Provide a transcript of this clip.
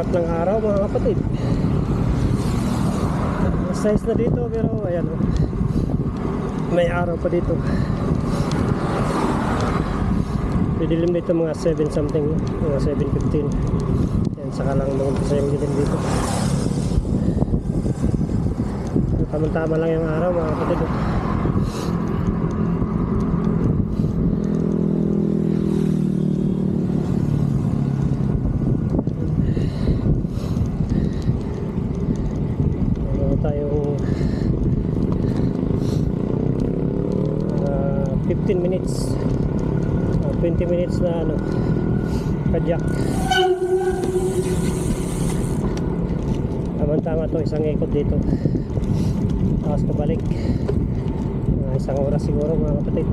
sarap ng araw mga kapatid. Size na dito pero ayan, may araw pa dito. Didilim dito mga 7 something, mga 7:15. Yan, saka lang mag-umpisa yung dilim dito. Tama-tama lang yung araw mga kapatid. Tayong 15 minutes 20 minutes na ano kadyak. Tama-tama to, isang ikot dito tapos pabalik, isang oras siguro mga kapatid.